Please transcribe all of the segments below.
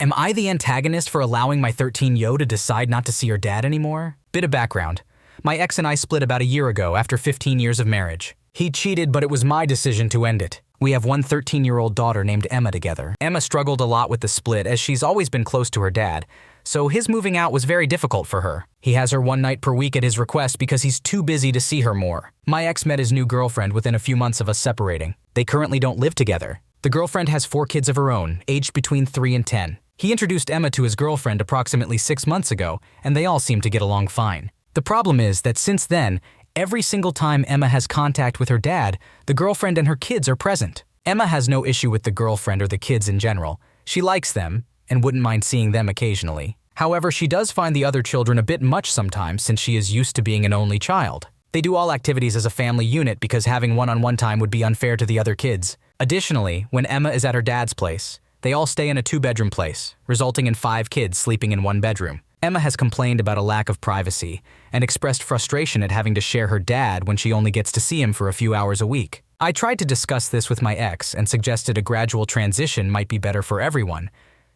Am I the antagonist for allowing my 13-yo to decide not to see her dad anymore? Bit of background. My ex and I split about a year ago after 15 years of marriage. He cheated, but it was my decision to end it. We have one 13-year-old daughter named Emma together. Emma struggled a lot with the split as she's always been close to her dad, so his moving out was very difficult for her. He has her one night per week at his request because he's too busy to see her more. My ex met his new girlfriend within a few months of us separating. They currently don't live together. The girlfriend has 4 kids of her own, aged between 3 and 10. He introduced Emma to his girlfriend approximately 6 months ago, and they all seem to get along fine. The problem is that since then, every single time Emma has contact with her dad, the girlfriend and her kids are present. Emma has no issue with the girlfriend or the kids in general. She likes them and wouldn't mind seeing them occasionally. However, she does find the other children a bit much sometimes since she is used to being an only child. They do all activities as a family unit because having one-on-one time would be unfair to the other kids. Additionally, when Emma is at her dad's place, they all stay in a 2-bedroom place, resulting in 5 kids sleeping in 1 bedroom. Emma has complained about a lack of privacy and expressed frustration at having to share her dad when she only gets to see him for a few hours a week. I tried to discuss this with my ex and suggested a gradual transition might be better for everyone,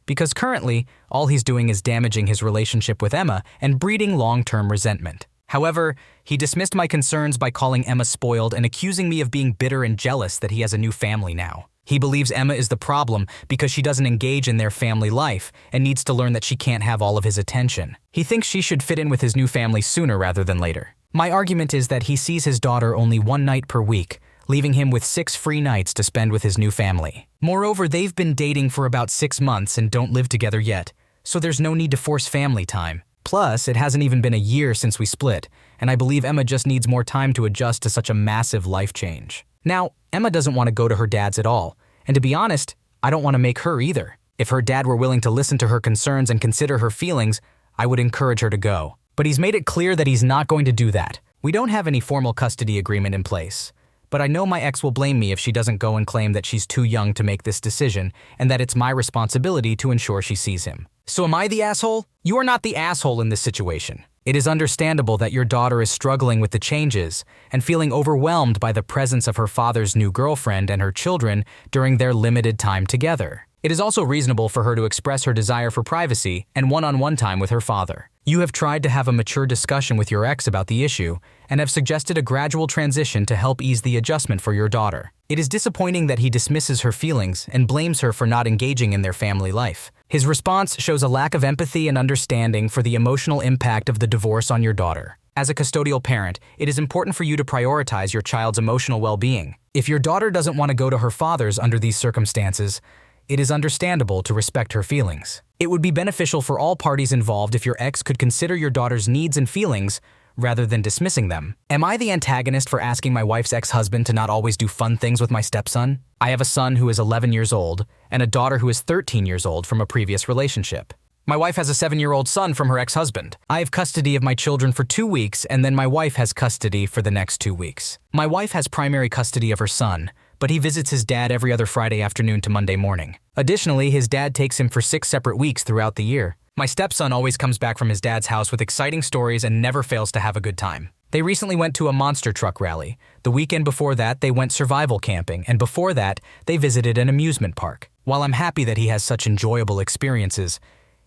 because currently, all he's doing is damaging his relationship with Emma and breeding long-term resentment. However, he dismissed my concerns by calling Emma spoiled and accusing me of being bitter and jealous that he has a new family now. He believes Emma is the problem because she doesn't engage in their family life and needs to learn that she can't have all of his attention. He thinks she should fit in with his new family sooner rather than later. My argument is that he sees his daughter only 1 night per week, leaving him with 6 free nights to spend with his new family. Moreover, they've been dating for about 6 months and don't live together yet, so there's no need to force family time. Plus, it hasn't even been a year since we split, and I believe Emma just needs more time to adjust to such a massive life change. Now, Emma doesn't want to go to her dad's at all, and to be honest, I don't want to make her either. If her dad were willing to listen to her concerns and consider her feelings, I would encourage her to go. But he's made it clear that he's not going to do that. We don't have any formal custody agreement in place, but I know my ex will blame me if she doesn't go and claim that she's too young to make this decision and that it's my responsibility to ensure she sees him. So am I the asshole? You are not the asshole in this situation. It is understandable that your daughter is struggling with the changes and feeling overwhelmed by the presence of her father's new girlfriend and her children during their limited time together. It is also reasonable for her to express her desire for privacy and one-on-one time with her father. You have tried to have a mature discussion with your ex about the issue and have suggested a gradual transition to help ease the adjustment for your daughter. It is disappointing that he dismisses her feelings and blames her for not engaging in their family life. His response shows a lack of empathy and understanding for the emotional impact of the divorce on your daughter. As a custodial parent, it is important for you to prioritize your child's emotional well-being. If your daughter doesn't want to go to her father's under these circumstances, it is understandable to respect her feelings. It would be beneficial for all parties involved if your ex could consider your daughter's needs and feelings rather than dismissing them. Am I the antagonist for asking my wife's ex-husband to not always do fun things with my stepson? I have a son who is 11 years old and a daughter who is 13 years old from a previous relationship. My wife has a 7-year-old son from her ex-husband. I have custody of my children for 2 weeks, and then my wife has custody for the next 2 weeks. My wife has primary custody of her son, but he visits his dad every other Friday afternoon to Monday morning. Additionally, his dad takes him for 6 separate weeks throughout the year. My stepson always comes back from his dad's house with exciting stories and never fails to have a good time. They recently went to a monster truck rally. The weekend before that, they went survival camping, and before that, they visited an amusement park. While I'm happy that he has such enjoyable experiences,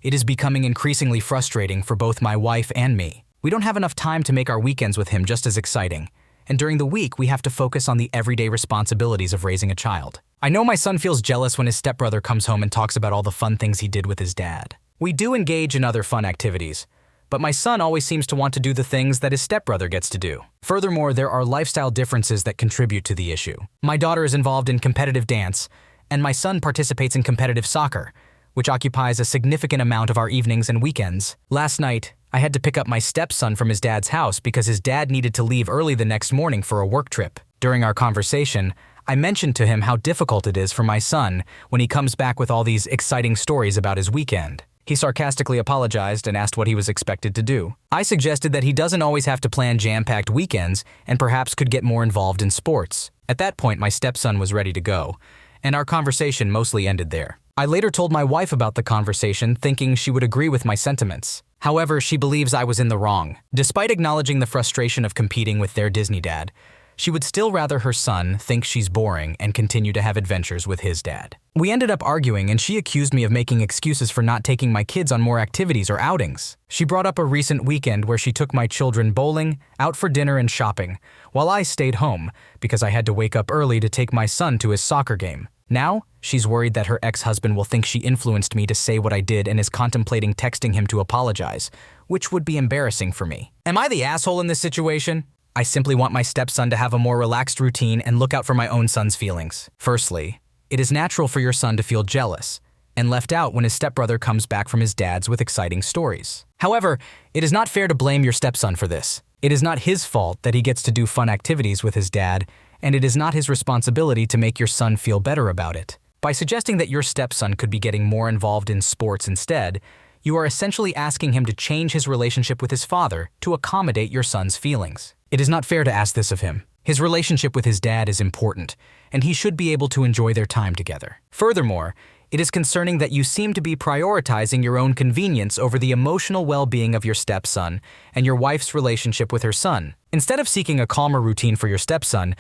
it is becoming increasingly frustrating for both my wife and me. We don't have enough time to make our weekends with him just as exciting, and during the week, we have to focus on the everyday responsibilities of raising a child. I know my son feels jealous when his stepbrother comes home and talks about all the fun things he did with his dad. We do engage in other fun activities, but my son always seems to want to do the things that his stepbrother gets to do. Furthermore, there are lifestyle differences that contribute to the issue. My daughter is involved in competitive dance, and my son participates in competitive soccer, which occupies a significant amount of our evenings and weekends. Last night, I had to pick up my stepson from his dad's house because his dad needed to leave early the next morning for a work trip. During our conversation, I mentioned to him how difficult it is for my son when he comes back with all these exciting stories about his weekend. He sarcastically apologized and asked what he was expected to do. I suggested that he doesn't always have to plan jam-packed weekends and perhaps could get more involved in sports. At that point, my stepson was ready to go, and our conversation mostly ended there. I later told my wife about the conversation, thinking she would agree with my sentiments. However, she believes I was in the wrong. Despite acknowledging the frustration of competing with their Disney dad, she would still rather her son think she's boring and continue to have adventures with his dad. We ended up arguing, and she accused me of making excuses for not taking my kids on more activities or outings. She brought up a recent weekend where she took my children bowling, out for dinner and shopping, while I stayed home because I had to wake up early to take my son to his soccer game. Now, she's worried that her ex-husband will think she influenced me to say what I did and is contemplating texting him to apologize, which would be embarrassing for me. Am I the asshole in this situation? I simply want my stepson to have a more relaxed routine and look out for my own son's feelings. Firstly, it is natural for your son to feel jealous and left out when his stepbrother comes back from his dad's with exciting stories. However, it is not fair to blame your stepson for this. It is not his fault that he gets to do fun activities with his dad, and it is not his responsibility to make your son feel better about it. By suggesting that your stepson could be getting more involved in sports instead, you are essentially asking him to change his relationship with his father to accommodate your son's feelings. It is not fair to ask this of him. His relationship with his dad is important, and he should be able to enjoy their time together. Furthermore, it is concerning that you seem to be prioritizing your own convenience over the emotional well-being of your stepson and your wife's relationship with her son. Instead of seeking a calmer routine for your stepson,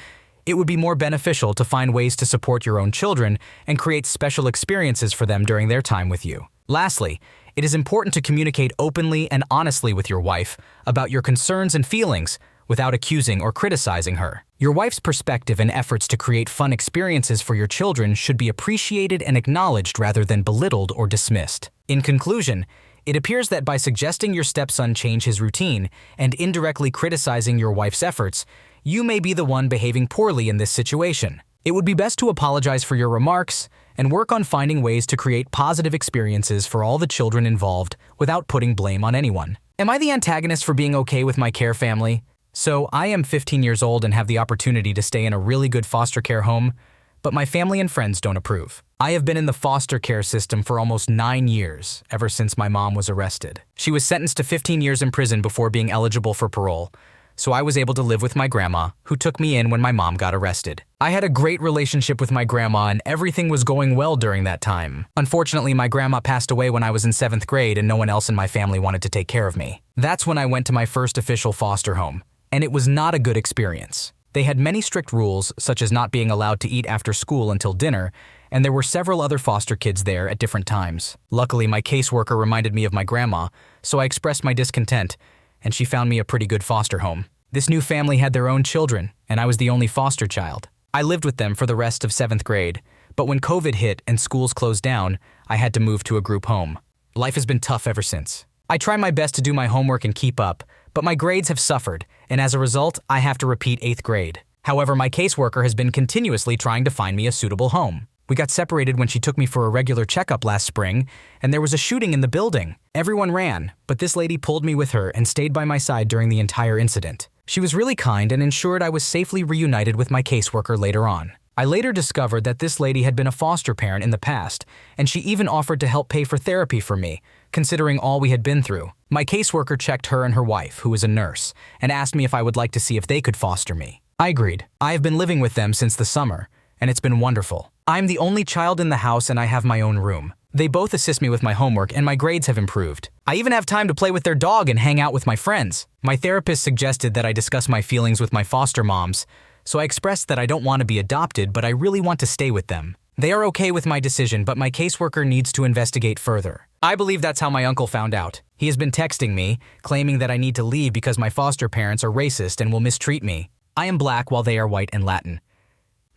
it would be more beneficial to find ways to support your own children and create special experiences for them during their time with you. Lastly, it is important to communicate openly and honestly with your wife about your concerns and feelings without accusing or criticizing her. Your wife's perspective and efforts to create fun experiences for your children should be appreciated and acknowledged rather than belittled or dismissed. In conclusion, it appears that by suggesting your stepson change his routine and indirectly criticizing your wife's efforts, you may be the one behaving poorly in this situation. It would be best to apologize for your remarks and work on finding ways to create positive experiences for all the children involved without putting blame on anyone. Am I the antagonist for being okay with my care family? So, I am 15 years old and have the opportunity to stay in a really good foster care home, but my family and friends don't approve. I have been in the foster care system for almost 9 years, ever since my mom was arrested. She was sentenced to 15 years in prison before being eligible for parole, so I was able to live with my grandma, who took me in when my mom got arrested. I had a great relationship with my grandma and everything was going well during that time. Unfortunately, my grandma passed away when I was in 7th grade and no one else in my family wanted to take care of me. That's when I went to my first official foster home, and it was not a good experience. They had many strict rules, such as not being allowed to eat after school until dinner, and there were several other foster kids there at different times. Luckily, my caseworker reminded me of my grandma, so I expressed my discontent, and she found me a pretty good foster home. This new family had their own children, and I was the only foster child. I lived with them for the rest of 7th grade, but when COVID hit and schools closed down, I had to move to a group home. Life has been tough ever since. I try my best to do my homework and keep up, but my grades have suffered, and as a result, I have to repeat 8th grade. However, my caseworker has been continuously trying to find me a suitable home. We got separated when she took me for a regular checkup last spring, and there was a shooting in the building. Everyone ran, but this lady pulled me with her and stayed by my side during the entire incident. She was really kind and ensured I was safely reunited with my caseworker later on. I later discovered that this lady had been a foster parent in the past, and she even offered to help pay for therapy for me, considering all we had been through. My caseworker checked her and her wife, who is a nurse, and asked me if I would like to see if they could foster me. I agreed. I have been living with them since the summer, and it's been wonderful. I'm the only child in the house and I have my own room. They both assist me with my homework and my grades have improved. I even have time to play with their dog and hang out with my friends. My therapist suggested that I discuss my feelings with my foster moms, so I expressed that I don't want to be adopted, but I really want to stay with them. They are okay with my decision, but my caseworker needs to investigate further. I believe that's how my uncle found out. He has been texting me, claiming that I need to leave because my foster parents are racist and will mistreat me. I am black while they are white and Latin.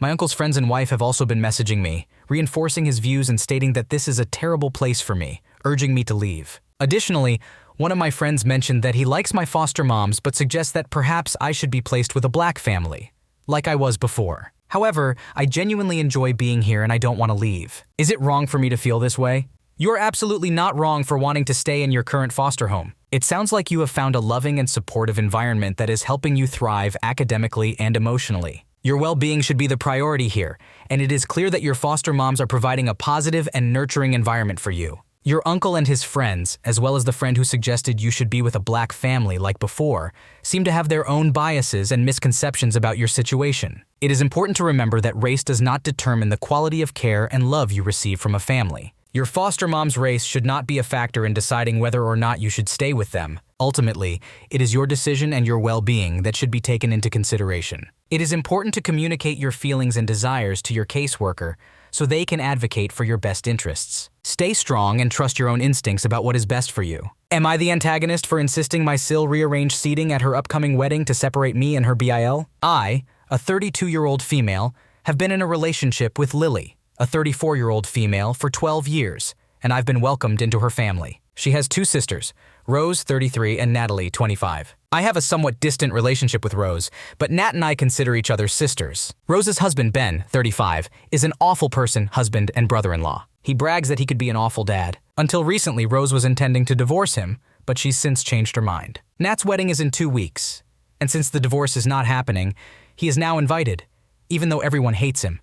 My uncle's friends and wife have also been messaging me, reinforcing his views and stating that this is a terrible place for me, urging me to leave. Additionally, one of my friends mentioned that he likes my foster moms but suggests that perhaps I should be placed with a black family, like I was before. However, I genuinely enjoy being here and I don't want to leave. Is it wrong for me to feel this way? You're absolutely not wrong for wanting to stay in your current foster home. It sounds like you have found a loving and supportive environment that is helping you thrive academically and emotionally. Your well-being should be the priority here, and it is clear that your foster moms are providing a positive and nurturing environment for you. Your uncle and his friends, as well as the friend who suggested you should be with a black family like before, seem to have their own biases and misconceptions about your situation. It is important to remember that race does not determine the quality of care and love you receive from a family. Your foster mom's race should not be a factor in deciding whether or not you should stay with them. Ultimately, it is your decision and your well-being that should be taken into consideration. It is important to communicate your feelings and desires to your caseworker so they can advocate for your best interests. Stay strong and trust your own instincts about what is best for you. Am I the antagonist for insisting my Sil rearrange seating at her upcoming wedding to separate me and her BIL? I, a 32-year-old female, have been in a relationship with Lily, a 34-year-old female, for 12 years, and I've been welcomed into her family. She has two sisters, Rose, 33, and Natalie, 25. I have a somewhat distant relationship with Rose, but Nat and I consider each other sisters. Rose's husband, Ben, 35, is an awful person, husband, and brother-in-law. He brags that he could be an awful dad. Until recently, Rose was intending to divorce him, but she's since changed her mind. Nat's wedding is in 2 weeks, and since the divorce is not happening, he is now invited, even though everyone hates him.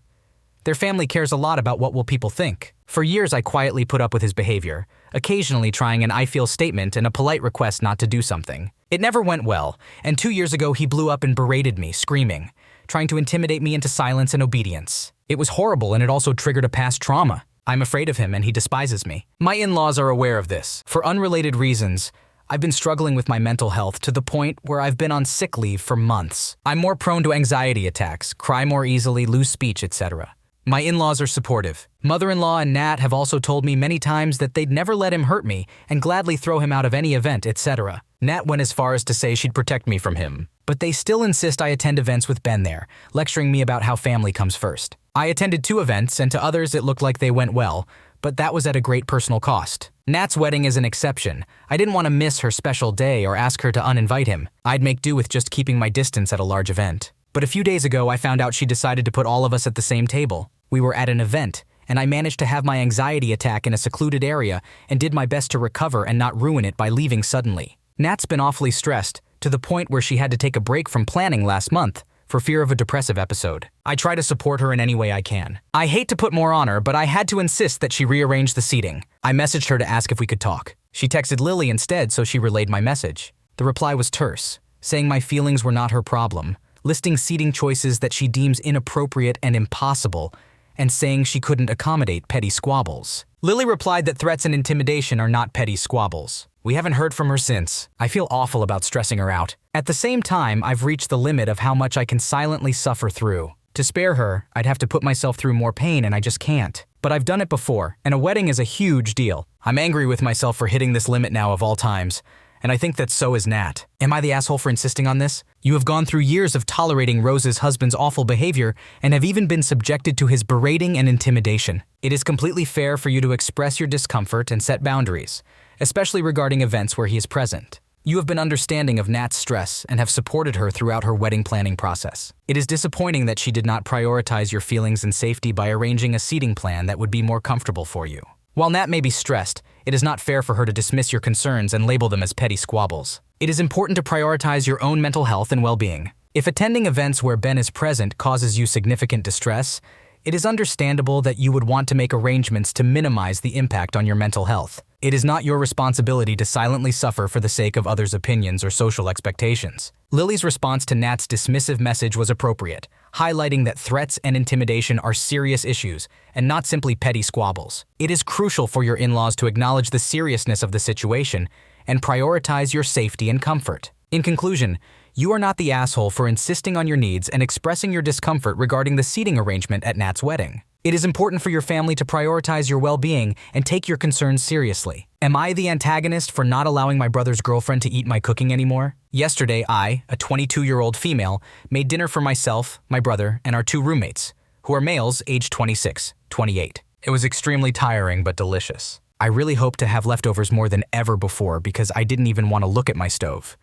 Their family cares a lot about what will people think. For years, I quietly put up with his behavior, occasionally trying an I feel statement and a polite request not to do something. It never went well, and 2 years ago he blew up and berated me, screaming, trying to intimidate me into silence and obedience. It was horrible, and it also triggered a past trauma. I'm afraid of him and he despises me. My in-laws are aware of this. For unrelated reasons, I've been struggling with my mental health to the point where I've been on sick leave for months. I'm more prone to anxiety attacks, cry more easily, lose speech, etc. My in-laws are supportive. Mother-in-law and Nat have also told me many times that they'd never let him hurt me and gladly throw him out of any event, etc. Nat went as far as to say she'd protect me from him. But they still insist I attend events with Ben there, lecturing me about how family comes first. I attended 2 events, and to others it looked like they went well, but that was at a great personal cost. Nat's wedding is an exception. I didn't want to miss her special day or ask her to uninvite him. I'd make do with just keeping my distance at a large event. But a few days ago, I found out she decided to put all of us at the same table. We were at an event, and I managed to have my anxiety attack in a secluded area and did my best to recover and not ruin it by leaving suddenly. Nat's been awfully stressed, to the point where she had to take a break from planning last month for fear of a depressive episode. I try to support her in any way I can. I hate to put more on her, but I had to insist that she rearrange the seating. I messaged her to ask if we could talk. She texted Lily instead, so she relayed my message. The reply was terse, saying my feelings were not her problem, listing seating choices that she deems inappropriate and impossible, and saying she couldn't accommodate petty squabbles. Lily replied that threats and intimidation are not petty squabbles. We haven't heard from her since. I feel awful about stressing her out. At the same time, I've reached the limit of how much I can silently suffer through. To spare her, I'd have to put myself through more pain, and I just can't. But I've done it before, and a wedding is a huge deal. I'm angry with myself for hitting this limit now of all times, and I think that so is Nat. Am I the asshole for insisting on this? You have gone through years of tolerating Rose's husband's awful behavior and have even been subjected to his berating and intimidation. It is completely fair for you to express your discomfort and set boundaries, especially regarding events where he is present. You have been understanding of Nat's stress and have supported her throughout her wedding planning process. It is disappointing that she did not prioritize your feelings and safety by arranging a seating plan that would be more comfortable for you. While Nat may be stressed, it is not fair for her to dismiss your concerns and label them as petty squabbles. It is important to prioritize your own mental health and well-being. If attending events where Ben is present causes you significant distress, it is understandable that you would want to make arrangements to minimize the impact on your mental health. It is not your responsibility to silently suffer for the sake of others' opinions or social expectations. Lily's response to Nat's dismissive message was appropriate, highlighting that threats and intimidation are serious issues and not simply petty squabbles. It is crucial for your in-laws to acknowledge the seriousness of the situation and prioritize your safety and comfort. In conclusion, you are not the asshole for insisting on your needs and expressing your discomfort regarding the seating arrangement at Nat's wedding. It is important for your family to prioritize your well-being and take your concerns seriously. Am I the antagonist for not allowing my brother's girlfriend to eat my cooking anymore? Yesterday, I, a 22-year-old female, made dinner for myself, my brother, and our 2 roommates, who are males aged 26, 28. It was extremely tiring but delicious. I really hope to have leftovers more than ever before because I didn't even want to look at my stove.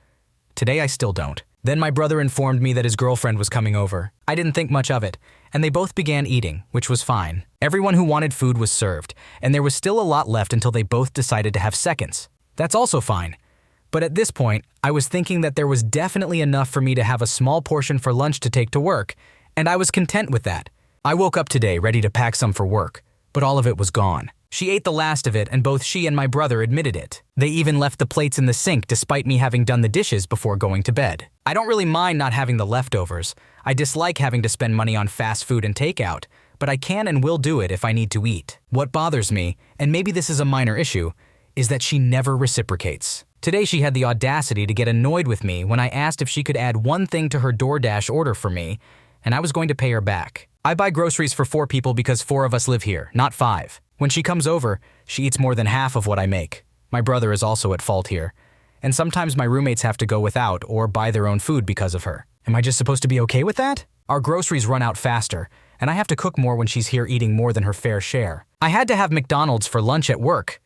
Today I still don't. Then my brother informed me that his girlfriend was coming over. I didn't think much of it, and they both began eating, which was fine. Everyone who wanted food was served, and there was still a lot left until they both decided to have seconds. That's also fine. But at this point, I was thinking that there was definitely enough for me to have a small portion for lunch to take to work, and I was content with that. I woke up today ready to pack some for work, but all of it was gone. She ate the last of it, and both she and my brother admitted it. They even left the plates in the sink despite me having done the dishes before going to bed. I don't really mind not having the leftovers. I dislike having to spend money on fast food and takeout, but I can and will do it if I need to eat. What bothers me, and maybe this is a minor issue, is that she never reciprocates. Today she had the audacity to get annoyed with me when I asked if she could add one thing to her DoorDash order for me, and I was going to pay her back. I buy groceries for 4 people because 4 of us live here, not 5. When she comes over, she eats more than half of what I make. My brother is also at fault here, and sometimes my roommates have to go without or buy their own food because of her. Am I just supposed to be okay with that? Our groceries run out faster, and I have to cook more when she's here eating more than her fair share. I had to have McDonald's for lunch at work.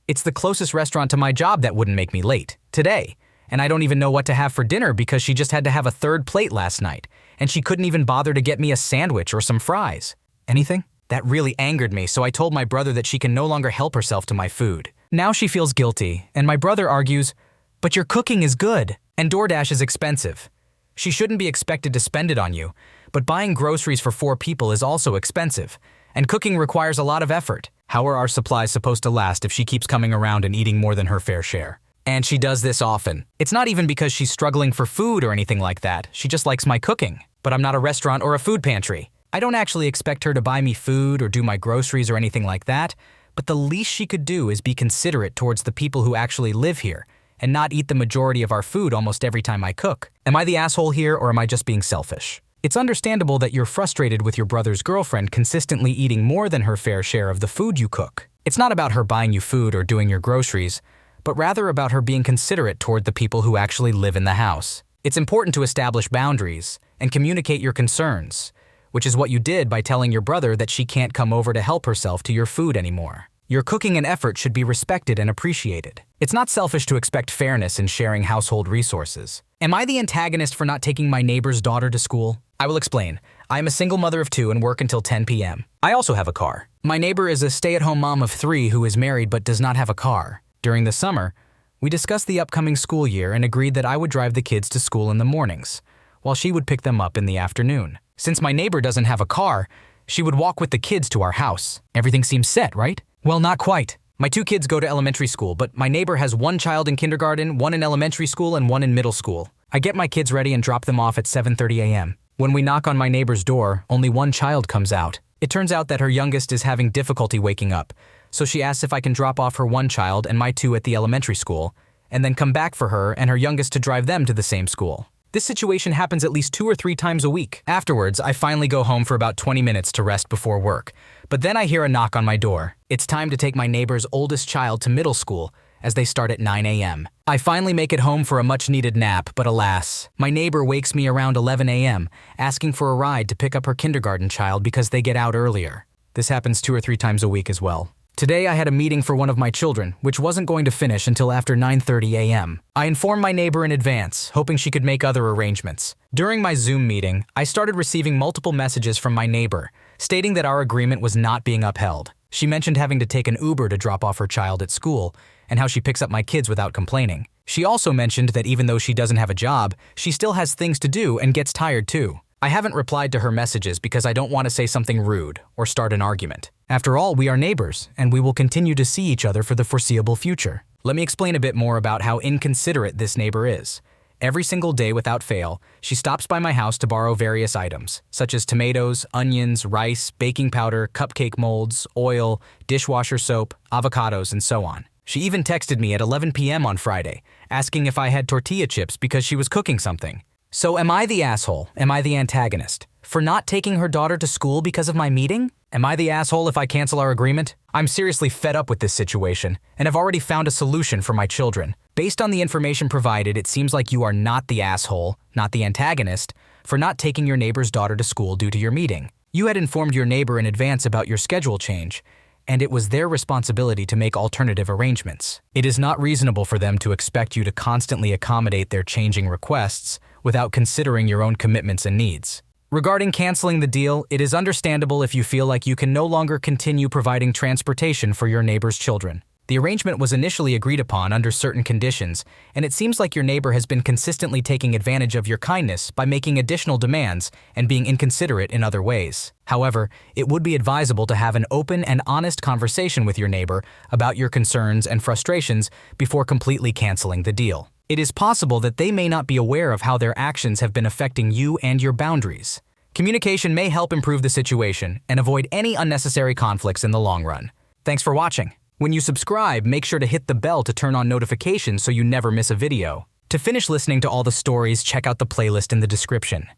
It's the closest restaurant to my job that wouldn't make me late, today. And I don't even know what to have for dinner because she just had to have a 3rd plate last night, and she couldn't even bother to get me a sandwich or some fries. Anything? That really angered me, so I told my brother that she can no longer help herself to my food. Now she feels guilty, and my brother argues, "But your cooking is good, and DoorDash is expensive. She shouldn't be expected to spend it on you, but buying groceries for 4 people is also expensive, and cooking requires a lot of effort. How are our supplies supposed to last if she keeps coming around and eating more than her fair share?" And she does this often. It's not even because she's struggling for food or anything like that. She just likes my cooking. But I'm not a restaurant or a food pantry. I don't actually expect her to buy me food or do my groceries or anything like that, but the least she could do is be considerate towards the people who actually live here and not eat the majority of our food almost every time I cook. Am I the asshole here, or am I just being selfish? It's understandable that you're frustrated with your brother's girlfriend consistently eating more than her fair share of the food you cook. It's not about her buying you food or doing your groceries, but rather about her being considerate toward the people who actually live in the house. It's important to establish boundaries and communicate your concerns, which is what you did by telling your brother that she can't come over to help herself to your food anymore. Your cooking and effort should be respected and appreciated. It's not selfish to expect fairness in sharing household resources. Am I the antagonist for not taking my neighbor's daughter to school? I will explain. I am a single mother of 2 and work until 10 p.m. I also have a car. My neighbor is a stay-at-home mom of 3 who is married but does not have a car. During the summer, we discussed the upcoming school year and agreed that I would drive the kids to school in the mornings, while she would pick them up in the afternoon. Since my neighbor doesn't have a car, she would walk with the kids to our house. Everything seems set, right? Well, not quite. My 2 kids go to elementary school, but my neighbor has 1 child in kindergarten, 1 in elementary school, and 1 in middle school. I get my kids ready and drop them off at 7:30 a.m. When we knock on my neighbor's door, only 1 child comes out. It turns out that her youngest is having difficulty waking up, so she asks if I can drop off her 1 child and my 2 at the elementary school, and then come back for her and her youngest to drive them to the same school. This situation happens at least 2 or 3 times a week. Afterwards, I finally go home for about 20 minutes to rest before work, but then I hear a knock on my door. It's time to take my neighbor's oldest child to middle school, as they start at 9 a.m. I finally make it home for a much-needed nap, but alas, my neighbor wakes me around 11 a.m., asking for a ride to pick up her kindergarten child because they get out earlier. This happens 2 or 3 times a week as well. Today I had a meeting for one of my children, which wasn't going to finish until after 9:30 a.m. I informed my neighbor in advance, hoping she could make other arrangements. During my Zoom meeting, I started receiving multiple messages from my neighbor, stating that our agreement was not being upheld. She mentioned having to take an Uber to drop off her child at school, and how she picks up my kids without complaining. She also mentioned that even though she doesn't have a job, she still has things to do and gets tired too. I haven't replied to her messages because I don't want to say something rude or start an argument. After all, we are neighbors, and we will continue to see each other for the foreseeable future. Let me explain a bit more about how inconsiderate this neighbor is. Every single day without fail, she stops by my house to borrow various items, such as tomatoes, onions, rice, baking powder, cupcake molds, oil, dishwasher soap, avocados, and so on. She even texted me at 11 p.m. on Friday, asking if I had tortilla chips because she was cooking something. So am I the asshole? Am I the antagonist? For not taking her daughter to school because of my meeting? Am I the asshole if I cancel our agreement? I'm seriously fed up with this situation, and have already found a solution for my children. Based on the information provided, it seems like you are not the asshole, not the antagonist, for not taking your neighbor's daughter to school due to your meeting. You had informed your neighbor in advance about your schedule change, and it was their responsibility to make alternative arrangements. It is not reasonable for them to expect you to constantly accommodate their changing requests without considering your own commitments and needs. Regarding canceling the deal, it is understandable if you feel like you can no longer continue providing transportation for your neighbor's children. The arrangement was initially agreed upon under certain conditions, and it seems like your neighbor has been consistently taking advantage of your kindness by making additional demands and being inconsiderate in other ways. However, it would be advisable to have an open and honest conversation with your neighbor about your concerns and frustrations before completely canceling the deal. It is possible that they may not be aware of how their actions have been affecting you and your boundaries. Communication may help improve the situation and avoid any unnecessary conflicts in the long run. Thanks for watching. When you subscribe, make sure to hit the bell to turn on notifications so you never miss a video. To finish listening to all the stories, check out the playlist in the description.